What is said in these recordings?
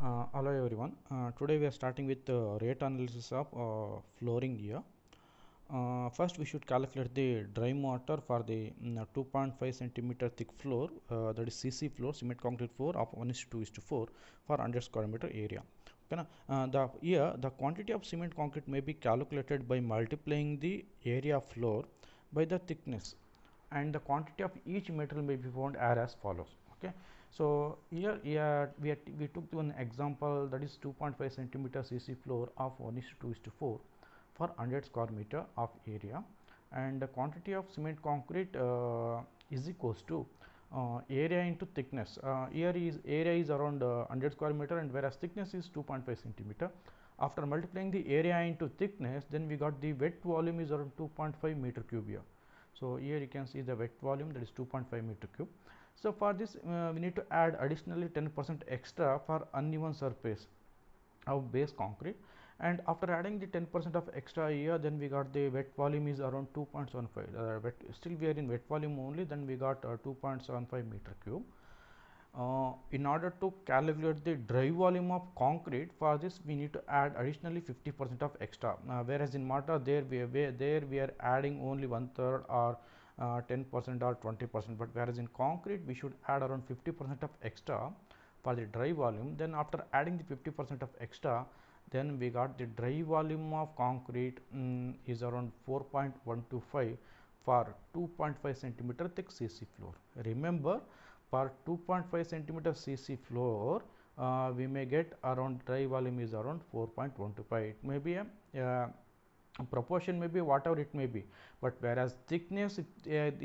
Hello everyone. Today we are starting with rate analysis of flooring here. First we should calculate the dry mortar for the 2.5 centimeter thick floor, that is CC floor, cement concrete floor of 1:2:4 for 100 square meter area. Okay, the quantity of cement concrete may be calculated by multiplying the area floor by the thickness, and the quantity of each material may be found as follows. Okay, so here we took one example, that is 2.5 centimeter CC floor of 1:2:4 for 100 square meter of area, and the quantity of cement concrete is equals to area into thickness. Here is area is around 100 square meter, and whereas thickness is 2.5 centimeter. After multiplying the area into thickness, then we got the wet volume is around 2.5 meter cube here. So here you can see the wet volume, that is 2.5 meter cube. So for this we need to add additionally 10% extra for uneven surface of base concrete, and after adding the 10% of extra here, then we got the wet volume is around 2.75. Still we are in wet volume only, then we got 2.75 meter cube. In order to calculate the dry volume of concrete, for this we need to add additionally 50% of extra, whereas in mortar there we are adding only 1/3 or 10% or 20%, but whereas in concrete we should add around 50% of extra for the dry volume. Then after adding the 50% of extra, then we got the dry volume of concrete is around 4.125 for 2.5 centimeter thick CC floor. Remember, for 2.5 centimeter CC floor, we may get around dry volume is around 4.125. It may be a proportion may be whatever it may be, but whereas thickness,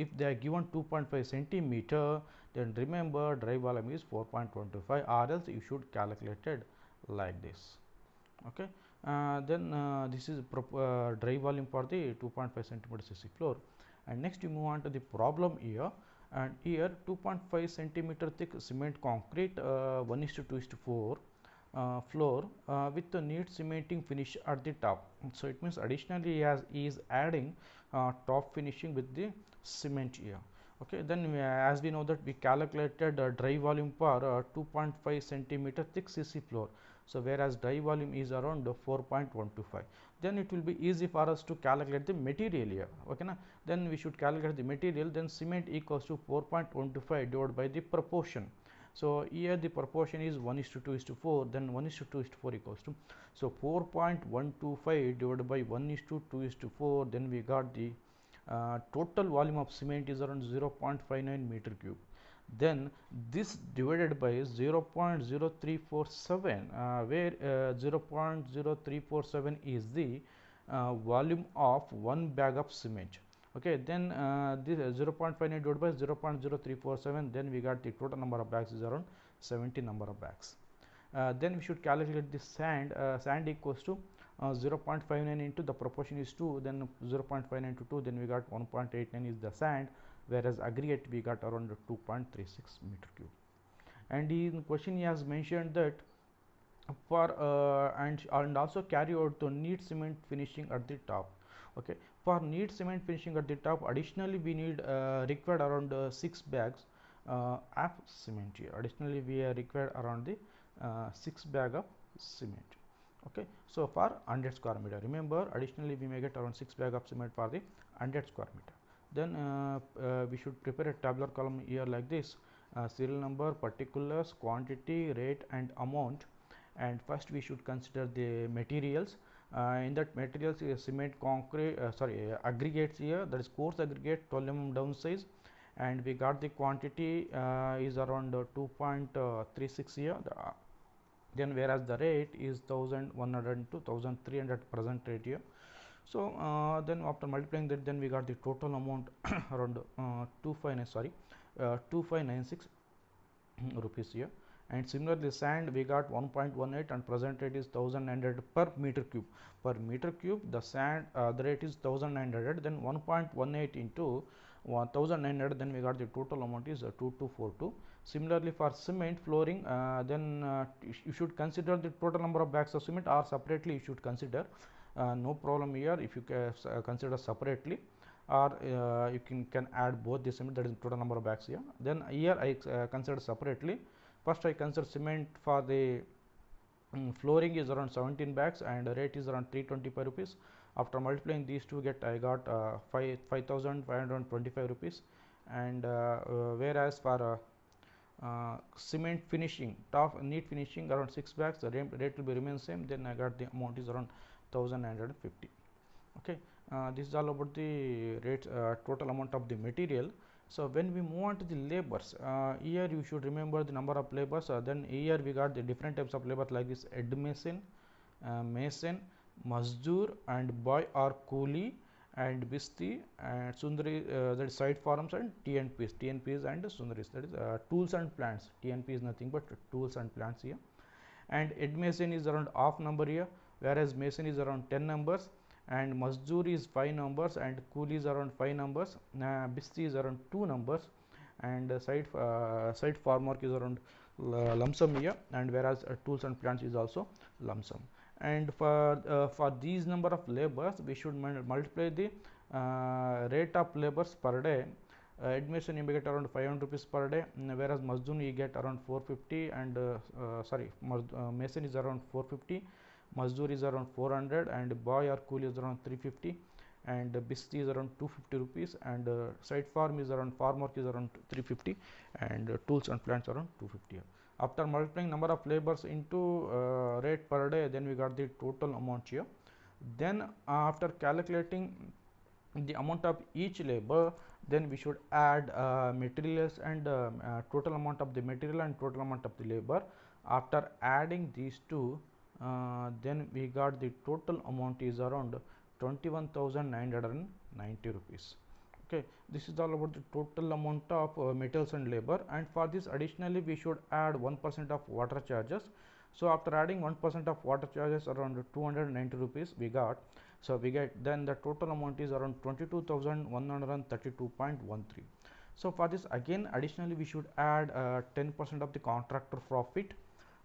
if they are given 2.5 centimeter, then remember dry volume is 4.25, or else you should calculate it like this. Okay, then this is dry volume for the 2.5 centimeter CC floor. And next you move on to the problem here, and here 2.5 centimeter thick cement concrete 1:2:4 floor with the neat cementing finish at the top. So it means additionally he is adding top finishing with the cement here. Okay, then as we know that we calculated dry volume for 2.5 centimeter thick CC floor. So whereas dry volume is around 4.125, then it will be easy for us to calculate the material here. Okay, na? Then we should calculate the material. Then cement equals to 4.125 divided by the proportion. So here the proportion is 1:2:4, then 1:2:4 equals to, so 4.125 divided by 1:2:4, then we got the total volume of cement is around 0.59 meter cube. Then this divided by 0.0347, where 0.0347 is the volume of one bag of cement. Okay, then this 0.59 divided by 0.0347, then we got the total number of bags is around 70 number of bags. Then we should calculate the sand. Sand equals to 0.59 into the proportion is 2, then 0.59 to 2, then we got 1.89 is the sand, whereas aggregate we got around 2.36 meter cube. And in question he has mentioned that for and also carry out the neat cement finishing at the top. Okay, for neat cement finishing at the top, additionally we need required around 6 bags of cement here. Additionally we are required around the 6 bag of cement. Okay, so for 100 square meter, remember additionally we may get around 6 bag of cement for the 100 square meter. Then we should prepare a tabular column here like this: serial number, particulars, quantity, rate and amount. And first we should consider the materials. In that materials is cement, concrete, aggregates here, that is coarse aggregate 12 mm down size, and we got the quantity is around 2.36 here. Then whereas the rate is 1100 to 1300 present rate here. So then after multiplying that, then we got the total amount around 2596 rupees here. And similarly sand we got 1.18 and present rate is 1900 per meter cube. Per meter cube the sand the rate is 1900, then 1.18 into 1900, then we got the total amount is 2242. Similarly for cement flooring, then you should consider the total number of bags of cement, or separately you should consider. No problem here if you consider separately, or you can add both the cement, that is total number of bags here. Then here I consider separately. First I consider cement for the flooring is around 17 bags and the rate is around 325 rupees. After multiplying these two, I got 5525 rupees. And whereas for cement finishing, top neat finishing around 6 bags, the rate will be remain same. Then I got the amount is around 1950. Okay, this is all about the rate, total amount of the material. So when we move on to the labors, here you should remember the number of labors. Then here we got the different types of labor like this: head mason, mason, mazdoor, and boy or coolie, and bisti, and sundari, that is side farms, and TNPs and sundaris, that is tools and plants. TNP is nothing but tools and plants here. And head mason is around half number here, whereas mason is around 10 numbers, and mazdoor is 5 numbers, and coolie is around 5 numbers, bisti is around 2 numbers, and side farm work is around lump sum here, and whereas tools and plants is also lump sum. And for these number of labors, we should multiply the rate of labors per day. Admission you get around 500 rupees per day, whereas mazdoor you get around 450, and mason is around 450, mazdoor is around 400, and boy or coolie is around 350, and bisti is around 250 rupees, and side farm is around farm work is around 350, and tools and plants around 250. After multiplying number of labors into rate per day, then we got the total amount here. Then after calculating the amount of each labor, then we should add materials and total amount of the material and total amount of the labor. After adding these two, then we got the total amount is around 21,990 rupees. Okay, this is all about the total amount of materials and labor. And for this, additionally we should add 1% of water charges. So after adding 1% of water charges, around 290 rupees we got. So we get, then the total amount is around 22,132.13. So for this, again additionally we should add 10% of the contractor profit.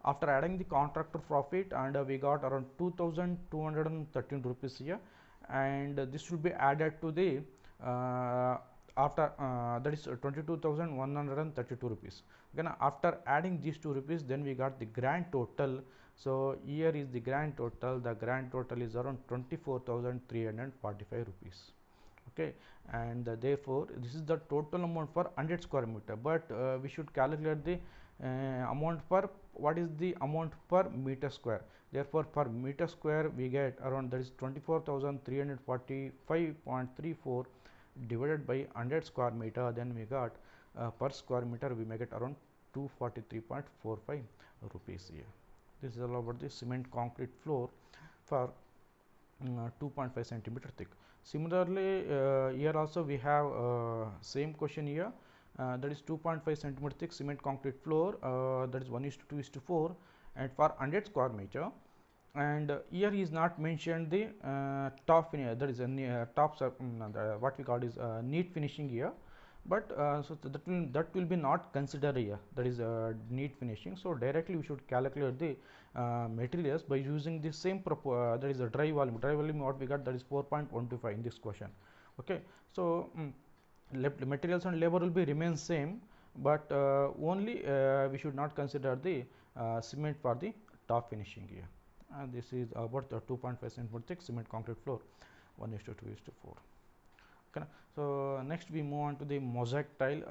After adding the contractor profit, and we got around 2,213 rupees here, and this will be added to the after that is 22,132 rupees. Again, after adding these 2 rupees, then we got the grand total. So here is the grand total. The grand total is around 24,345 rupees. Okay, and therefore this is the total amount for 100 square meter. But we should calculate the amount per, what is the amount per meter square. Therefore per meter square we get around, that is 24,345.34 divided by 100 square meter. Then we got per square meter we make it around 243.45 rupees here. This is all about the cement concrete floor for 2.5 centimeter thick. Similarly, here also we have same question here, that is 2.5 centimeter thick cement concrete floor, that is 1:2:4, and for 100 square meter. And here is not mentioned the top finish, that is a top what we call is neat finishing here. But so that will be not considered here, that is neat finishing. So directly we should calculate the materials by using the same that is a dry volume what we got, that is 4.125 in this question. Okay, so materials and labor will be remain same, but only we should not consider the cement for the top finishing here. And this is about the 2.5 centimeter thick cement concrete floor, 1:2:4. Okay. So next we move on to the mosaic tile.